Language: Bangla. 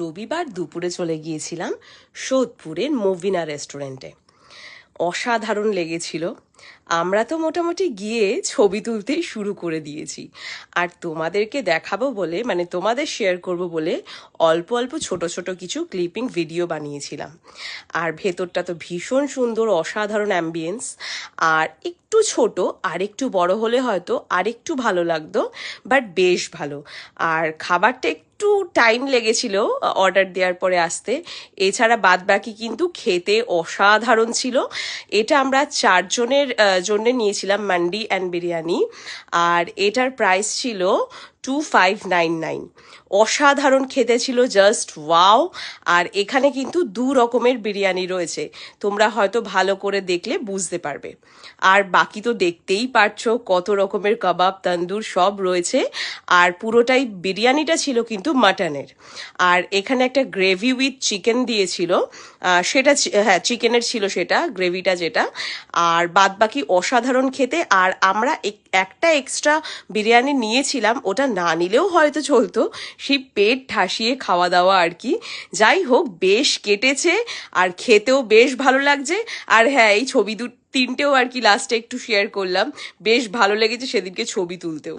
রবিবার দুপুরে চলে গিয়েছিলাম সোদপুরের মভিনা রেস্টুরেন্টে। অসাধারণ লেগেছিল। আমরা তো মোটামুটি গিয়ে ছবি তুলতেই শুরু করে দিয়েছি। আর তোমাদেরকে দেখাবো বলে, মানে তোমাদের শেয়ার করব বলে অল্প অল্প ছোট ছোট কিছু ক্লিপিং ভিডিও বানিয়েছিলাম। আর ভেতরটা তো ভীষণ সুন্দর, অসাধারণ অ্যাম্বিয়েন্স। আর একটু ছোট, আর একটু বড় হলে হয়তো আরেকটু ভালো লাগতো, বাট বেশ ভালো। আর খাবারটা একটু টাইম লেগেছিল অর্ডার দেওয়ার পরে আসতে। এছাড়া বাদ বাকি কিন্তু খেতে অসাধারণ ছিল। এটা আমরা 4 জনের জন্য নিয়েছিলাম মান্ডি অ্যান্ড বিরিয়ানি। আর এটার প্রাইস ছিল 2599। অসাধারণ খেতে ছিল, জাস্ট ওয়াও। আর এখানে কিন্তু 2 রকমের বিরিয়ানি রয়েছে, তোমরা হয়তো ভালো করে দেখলে বুঝতে পারবে। আর বাকি তো দেখতেই পারছো কত রকমের কাবাব, তন্দুর সব রয়েছে। আর পুরোটাই বিরিয়ানিটা ছিল কিন্তু মাটনের। আর এখানে একটা গ্রেভি উইথ চিকেন দিয়েছিল, সেটা হ্যাঁ চিকেনের ছিল সেটা গ্রেভিটা যেটা। আর বাদ বাকি অসাধারণ খেতে। আর আমরা একটা এক্সট্রা বিরিয়ানি নিয়েছিলাম, ওটা না নিলেও হয়তো চলতো, সেই পেট ঠাসিয়ে খাওয়া দাওয়া আর কি। যাই হোক, বেশ কেটেছে আর খেতেও বেশ ভালো লাগছে। আর হ্যাঁ, এই ছবি 3টেও আর কি লাস্টে একটু শেয়ার করলাম, বেশ ভালো লেগেছে সেদিনকে ছবি তুলতেও।